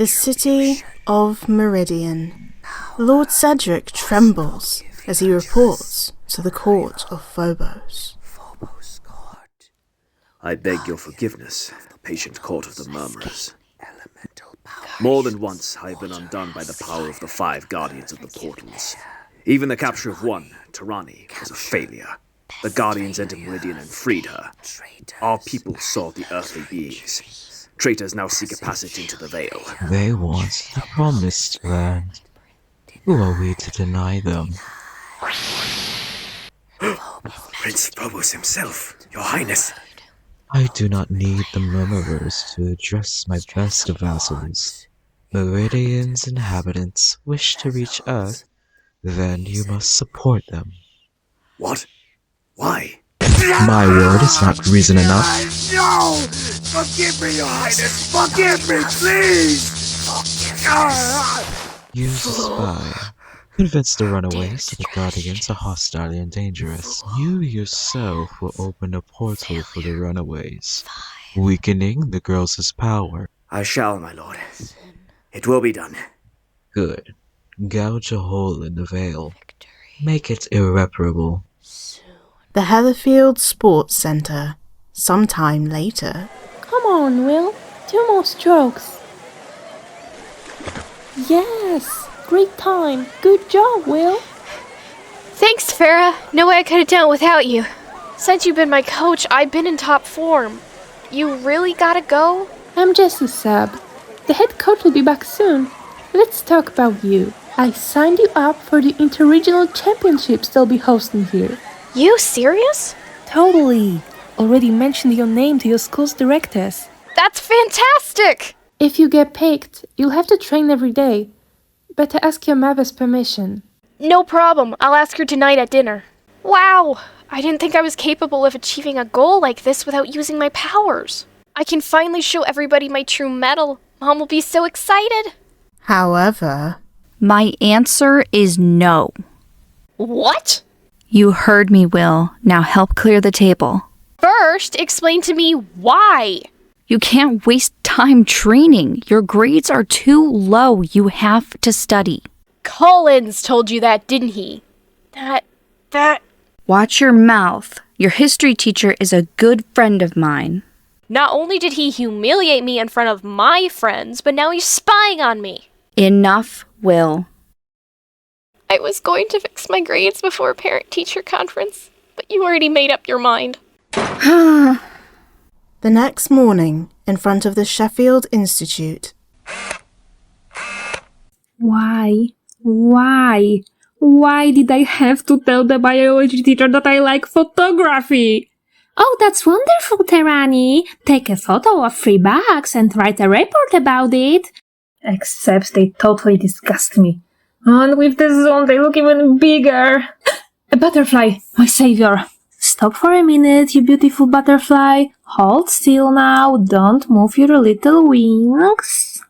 The city of Meridian. Lord Cedric trembles as he reports to the court of Phobos. I beg your forgiveness, patient court of the murmurers. More than once I have been undone by the power of the 5 guardians of the portals. Even the capture of one, Tirani, was a failure. The guardians entered Meridian and freed her. Our people sought the earthly beings. Traitors now seek a passage into the Veil. They want the promised land. Who are we to deny them? Prince Phobos himself, your highness. I do not need the murmurers to address my best vassals. Meridian's inhabitants wish to reach Earth, then you must support them. What? Why? My word is not reason enough. No! Forgive me, your highness! Forgive me, please! Use a spy. Convince the runaways that the Guardians are hostile and dangerous. You yourself will open a portal for the runaways, weakening the girls' power. I shall, my lord. It will be done. Good. Gouge a hole in the veil. Make it irreparable. The Heatherfield Sports Centre. Sometime later. Come on, Will. 2 more strokes. Yes! Great time. Good job, Will. Thanks, Farah. No way I could have done it without you. Since you've been my coach, I've been in top form. You really gotta go? I'm just a sub. The head coach will be back soon. Let's talk about you. I signed you up for the Interregional Championships they'll be hosting here. You serious? Totally. Already mentioned your name to your school's directors. That's fantastic! If you get picked, you'll have to train every day. Better ask your mother's permission. No problem. I'll ask her tonight at dinner. Wow! I didn't think I was capable of achieving a goal like this without using my powers. I can finally show everybody my true mettle. Mom will be so excited. However, my answer is no. What? You heard me, Will. Now help clear the table. First, explain to me why. You can't waste time training. Your grades are too low. You have to study. Collins told you that, didn't he? That... Watch your mouth. Your history teacher is a good friend of mine. Not only did he humiliate me in front of my friends, but now he's spying on me. Enough, Will. I was going to fix my grades before parent-teacher conference, but you already made up your mind. The next morning, in front of the Sheffield Institute. Why did I have to tell the biology teacher that I like photography? Oh, that's wonderful, Terani. Take a photo of 3 bucks and write a report about it. Except they totally disgust me. And with the zoom, they look even bigger. A butterfly, my savior. Stop for a minute, you beautiful butterfly. Hold still now, don't move your little wings.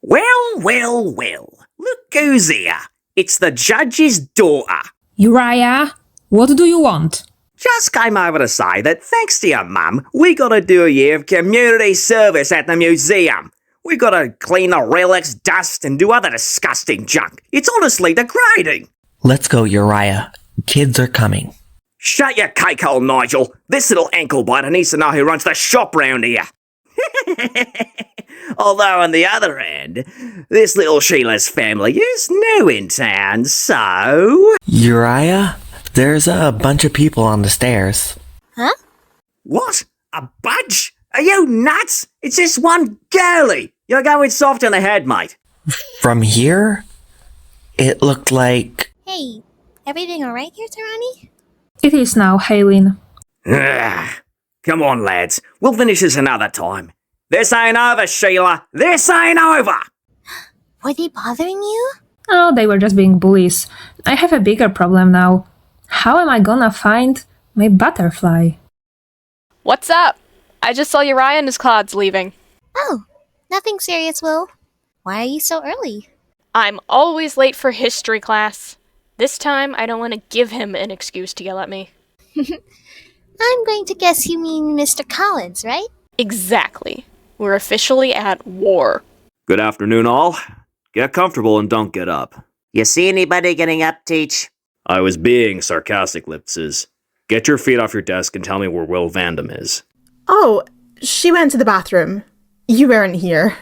Well. Look who's here. It's the judge's daughter. Uriah, what do you want? Just came over to say that thanks to your mum, we gotta do a year of community service at the museum. We gotta clean the relics, dust, and do other disgusting junk. It's honestly degrading. Let's go, Uriah. Kids are coming. Shut your cake hole, Nigel. This little ankle biter needs to know who runs the shop round here. Although, on the other hand, this little Sheila's family is new in town, so... Uriah, there's a bunch of people on the stairs. Huh? What? A bunch? Are you nuts? It's just one girlie. You're going soft on the head, mate. From here, it looked like... Hey, everything alright here, Tirani? It is now, Haylin. Come on, lads. We'll finish this another time. This ain't over, Sheila. This ain't over. Were they bothering you? Oh, they were just being bullies. I have a bigger problem now. How am I gonna find my butterfly? What's up? I just saw Uriah and his clouds leaving. Oh, nothing serious, Will. Why are you so early? I'm always late for history class. This time, I don't want to give him an excuse to yell at me. I'm going to guess you mean Mr. Collins, right? Exactly. We're officially at war. Good afternoon, all. Get comfortable and don't get up. You see anybody getting up, Teach? I was being sarcastic, Lipses. Get your feet off your desk and tell me where Will Fandub is. Oh, she went to the bathroom. You weren't here.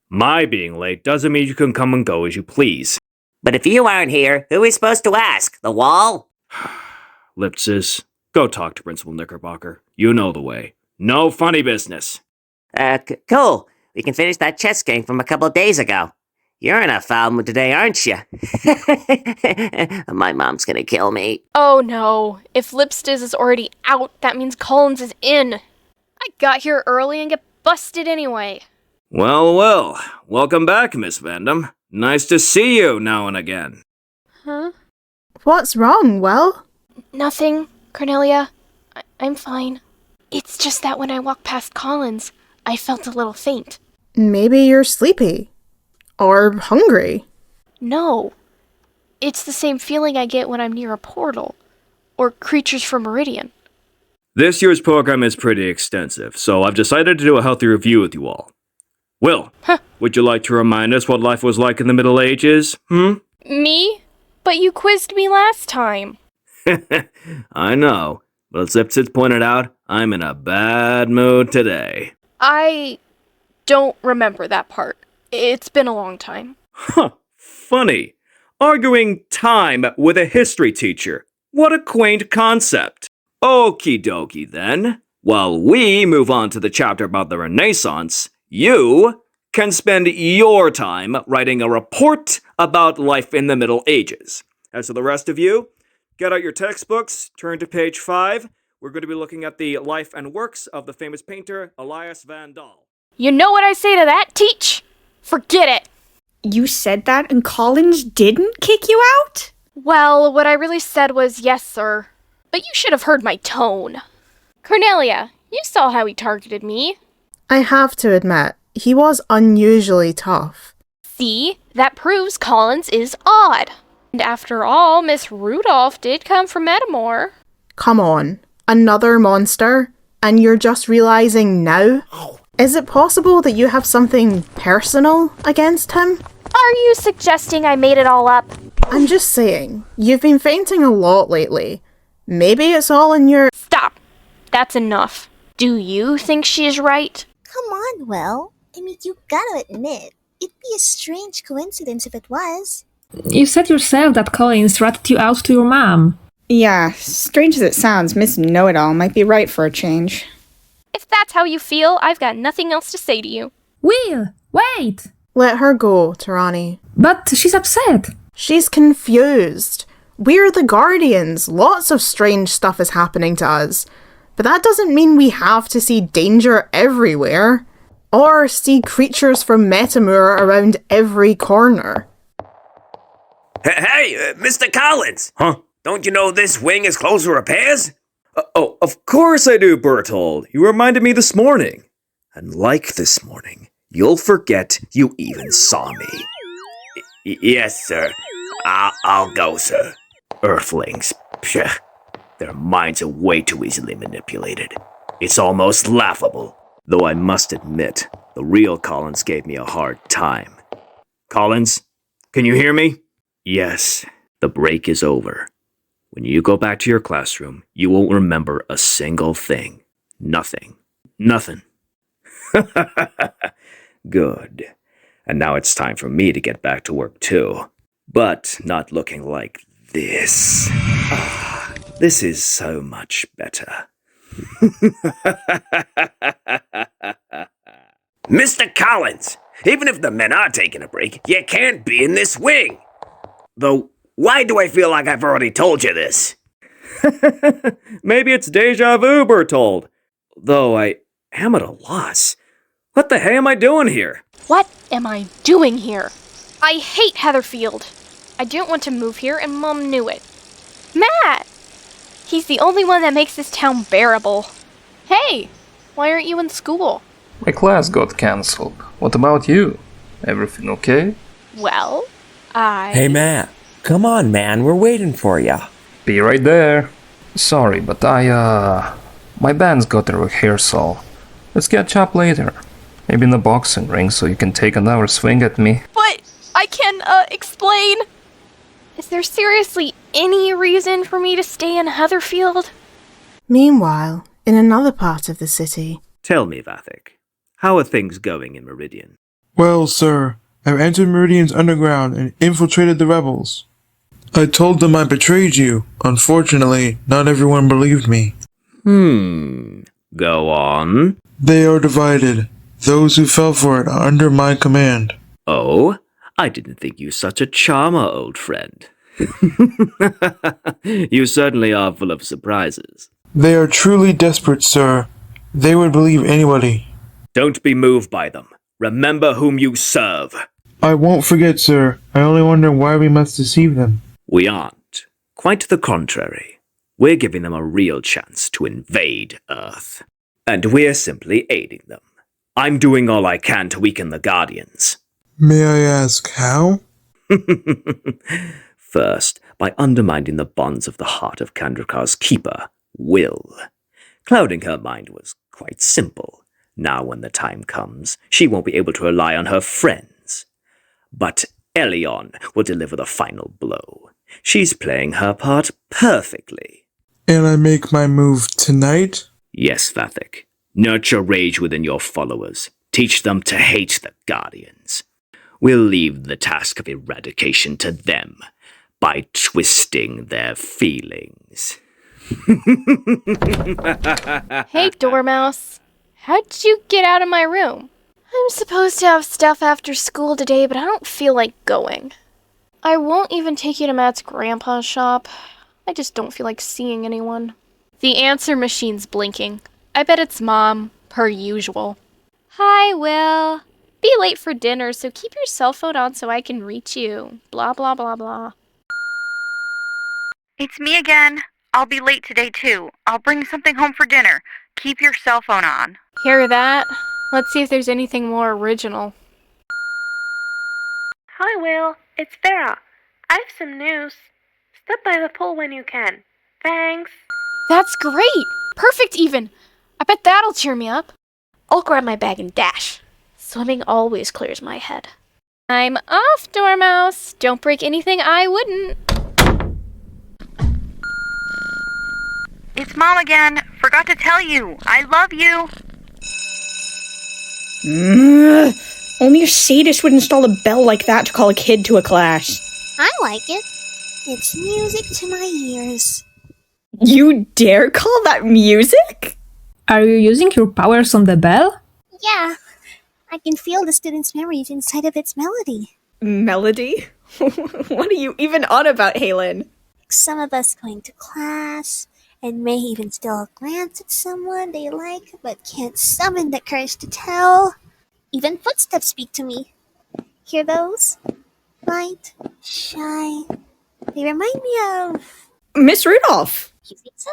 My being late doesn't mean you can come and go as you please. But if you aren't here, who is supposed to ask? The wall? Lipses, go talk to Principal Knickerbocker. You know the way. No funny business. Cool. We can finish that chess game from a couple of days ago. You're in a foul mood today, aren't you? My mom's gonna kill me. Oh no. If Lipstiz is already out, that means Collins is in. I got here early and get busted anyway. Well, welcome back, Miss Fandub. Nice to see you now and again. Huh? What's wrong, Will? Nothing, Cornelia. I'm fine. It's just that when I walked past Collins, I felt a little faint. Maybe you're sleepy. Or hungry. No. It's the same feeling I get when I'm near a portal. Or creatures from Meridian. This year's program is pretty extensive, so I've decided to do a healthy review with you all. Will, would you like to remind us what life was like in the Middle Ages, Me? But you quizzed me last time. I know, but as Lipses pointed out, I'm in a bad mood today. I don't remember that part. It's been a long time. Funny. Arguing time with a history teacher. What a quaint concept. Okie dokie then. While we move on to the chapter about the Renaissance, you can spend your time writing a report about life in the Middle Ages. As for the rest of you, get out your textbooks, turn to page 5. We're going to be looking at the life and works of the famous painter Elias van Dal. You know what I say to that, Teach? Forget it. You said that and Collins didn't kick you out? Well, what I really said was yes, sir. But you should have heard my tone. Cornelia, you saw how he targeted me. I have to admit, he was unusually tough. See? That proves Collins is odd. And after all, Miss Rudolph did come from Metamore. Come on, another monster? And you're just realizing now? Is it possible that you have something personal against him? Are you suggesting I made it all up? I'm just saying, you've been fainting a lot lately. Maybe it's all in your— Stop! That's enough. Do you think she's right? Come on, Will. I mean, you gotta admit, it'd be a strange coincidence if it was. You said yourself that Collins ratted you out to your mom. Yeah, strange as it sounds, Miss Know-It-All might be right for a change. If that's how you feel, I've got nothing else to say to you. Will, wait! Let her go, Tarani. But she's upset. She's confused. We're the Guardians. Lots of strange stuff is happening to us. But that doesn't mean we have to see danger everywhere. Or see creatures from Metamore around every corner. Hey, Mr. Collins! Huh? Don't you know this wing is closed for repairs? Oh, of course I do, Bertold. You reminded me this morning. And like this morning, you'll forget you even saw me. Yes, sir. I'll go, sir. Earthlings. Pshh. Their minds are way too easily manipulated. It's almost laughable. Though I must admit, the real Collins gave me a hard time. Collins, can you hear me? Yes, the break is over. When you go back to your classroom, you won't remember a single thing. Nothing. Nothing. Good. And now it's time for me to get back to work too. But not looking like this. This is so much better. Mr. Collins, even if the men are taking a break, you can't be in this wing. Though, why do I feel like I've already told you this? Maybe it's deja vu, Bertold. Though I am at a loss. What the hey am I doing here? What am I doing here? I hate Heatherfield. I didn't want to move here, and Mom knew it. Matt! He's the only one that makes this town bearable. Hey, why aren't you in school? My class got cancelled. What about you? Everything okay? Well, Hey, Matt. Come on, man. We're waiting for ya. Be right there. Sorry, but my band's got a rehearsal. Let's catch up later. Maybe in the boxing ring so you can take another swing at me. But I can, explain. Is there seriously any reason for me to stay in Heatherfield? Meanwhile, in another part of the city. Tell me, Vaic, how are things going in Meridian? Well, sir, I've entered Meridian's underground and infiltrated the rebels. I told them I betrayed you. Unfortunately, not everyone believed me. Go on. They are divided. Those who fell for it are under my command. Oh, I didn't think you such a charmer, old friend. You certainly are full of surprises. They are truly desperate, sir. They would believe anybody. Don't be moved by them. Remember whom you serve. I won't forget, sir. I only wonder why we must deceive them. We aren't. Quite the contrary. We're giving them a real chance to invade Earth. And we're simply aiding them. I'm doing all I can to weaken the Guardians. May I ask how? First, by undermining the bonds of the heart of Kandrakar's keeper, Will. Clouding her mind was quite simple. Now when the time comes, she won't be able to rely on her friends. But Elion will deliver the final blow. She's playing her part perfectly. And I make my move tonight? Yes, Vaic. Nurture rage within your followers. Teach them to hate the Guardians. We'll leave the task of eradication to them by twisting their feelings. Hey, Dormouse. How'd you get out of my room? I'm supposed to have stuff after school today, but I don't feel like going. I won't even take you to Matt's grandpa's shop. I just don't feel like seeing anyone. The answer machine's blinking. I bet it's Mom, per usual. Hi, Will. Be late for dinner, so keep your cell phone on so I can reach you. Blah, blah, blah, blah. It's me again. I'll be late today, too. I'll bring something home for dinner. Keep your cell phone on. Hear that? Let's see if there's anything more original. Hi, Will. It's Vera. I have some news. Stop by the pool when you can. Thanks. That's great! Perfect, even! I bet that'll cheer me up. I'll grab my bag and dash. Swimming always clears my head. I'm off, Dormouse. Don't break anything I wouldn't. It's Mom again. Forgot to tell you. I love you. Only a sadist would install a bell like that to call a kid to a class. I like it. It's music to my ears. You dare call that music? Are you using your powers on the bell? Yeah, I can feel the students' memories inside of its melody. Melody? What are you even on about, Halen? Some of us going to class, and may even steal a glance at someone they like, but can't summon the courage to tell. Even footsteps speak to me. Hear those? Light, shy. They remind me of... Miss Rudolph! You think so?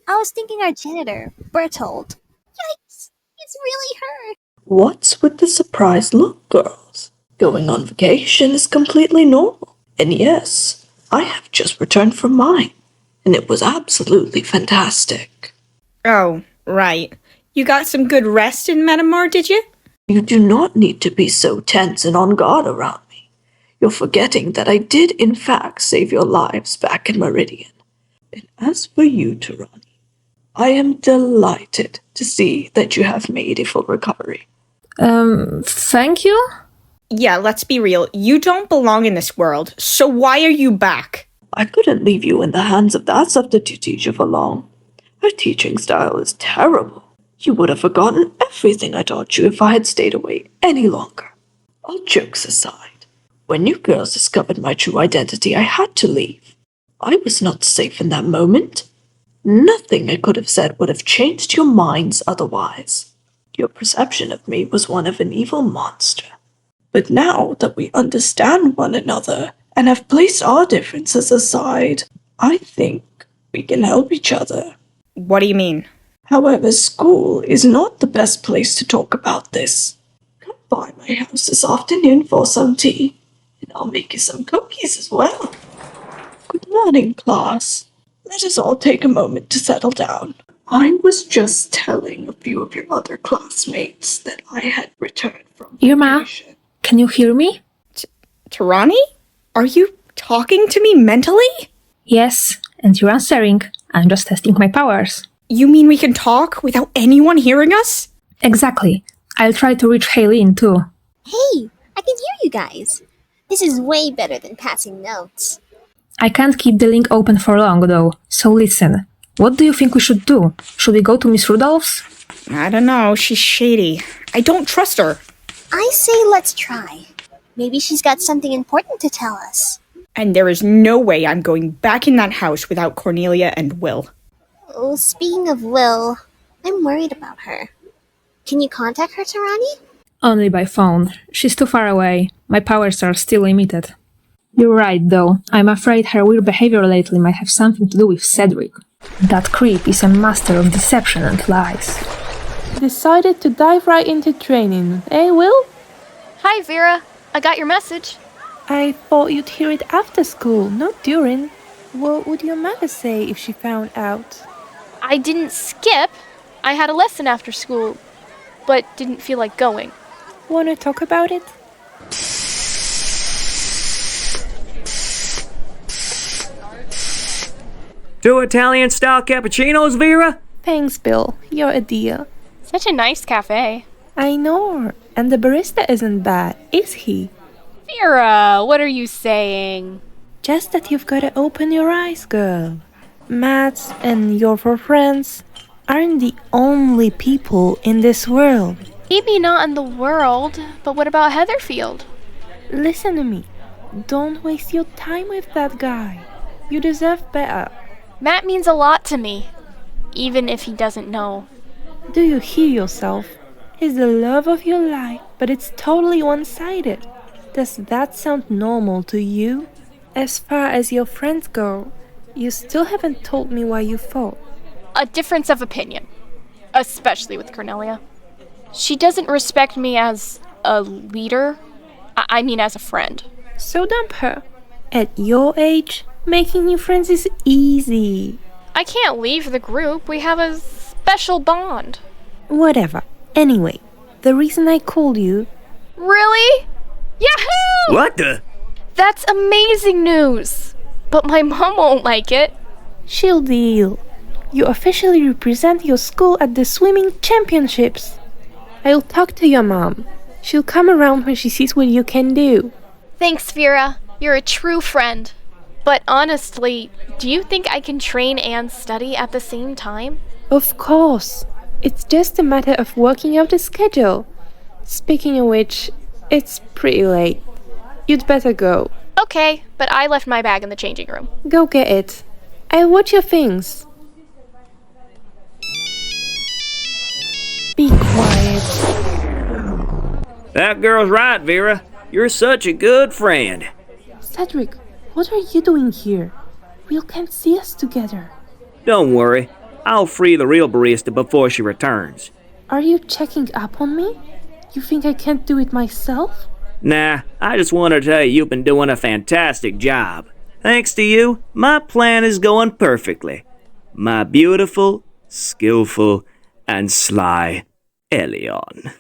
I was thinking our janitor, Bertold. Yikes! It's really her! What's with the surprised look, girls? Going on vacation is completely normal. And yes, I have just returned from mine, and it was absolutely fantastic. Oh, right. You got some good rest in Metamor, did you? You do not need to be so tense and on guard around me. You're forgetting that I did in fact save your lives back in Meridian. And as for you, Tarani, I am delighted to see that you have made a full recovery. Thank you? Yeah, let's be real. You don't belong in this world, so why are you back? I couldn't leave you in the hands of that substitute teacher for long. Her teaching style is terrible. You would have forgotten everything I taught you if I had stayed away any longer. All jokes aside, when you girls discovered my true identity, I had to leave. I was not safe in that moment. Nothing I could have said would have changed your minds otherwise. Your perception of me was one of an evil monster. But now that we understand one another and have placed our differences aside, I think we can help each other. What do you mean? However, school is not the best place to talk about this. Come by my house this afternoon for some tea, and I'll make you some cookies as well. Good morning, class. let us all take a moment to settle down. I was just telling a few of your other classmates that I had returned from Irma, can you hear me? Tarani? Are you talking to me mentally? Yes, and you're answering. I'm just testing my powers. You mean we can talk without anyone hearing us? Exactly. I'll try to reach Haylene too. Hey, I can hear you guys. This is way better than passing notes. I can't keep the link open for long though, so listen. What do you think we should do? Should we go to Miss Rudolph's? I don't know, she's shady. I don't trust her. I say let's try. Maybe she's got something important to tell us. And there is no way I'm going back in that house without Cornelia and Will. Oh, speaking of Will, I'm worried about her. Can you contact her, Tarani? Only by phone. She's too far away. My powers are still limited. You're right, though. I'm afraid her weird behavior lately might have something to do with Cedric. That creep is a master of deception and lies. Decided to dive right into training, eh, Will? Hi, Vera. I got your message. I thought you'd hear it after school, not during. What would your mother say if she found out? I didn't skip. I had a lesson after school, but didn't feel like going. Wanna talk about it? 2 Italian-style cappuccinos, Vera? Thanks, Bill. You're a dear. Such a nice cafe. I know. And the barista isn't bad, is he? Vera, what are you saying? Just that you've gotta open your eyes, girl. Matt and your 4 friends aren't the only people in this world. Maybe not in the world, but what about Heatherfield? Listen to me. Don't waste your time with that guy. You deserve better. Matt means a lot to me, even if he doesn't know. Do you hear yourself? He's the love of your life, but it's totally one-sided. Does that sound normal to you? As far as your friends go, you still haven't told me why you fought. A difference of opinion, especially with Cornelia. She doesn't respect me as a leader. I mean as a friend. So dump her. At your age, making new friends is easy. I can't leave the group. We have a special bond. Whatever. Anyway, the reason I called you... Really? Yahoo! What the? That's amazing news. But my mom won't like it. She'll deal. You officially represent your school at the swimming championships. I'll talk to your mom. She'll come around when she sees what you can do. Thanks, Vera. You're a true friend. But honestly, do you think I can train and study at the same time? Of course. It's just a matter of working out a schedule. Speaking of which, it's pretty late. You'd better go. Okay, but I left my bag in the changing room. Go get it. I'll watch your things. Be quiet. That girl's right, Vera. You're such a good friend. Cedric, what are you doing here? Will can't see us together. Don't worry. I'll free the real barista before she returns. Are you checking up on me? You think I can't do it myself? Nah, I just want to tell you you've been doing a fantastic job. Thanks to you, my plan is going perfectly. My beautiful, skillful, and sly Elion.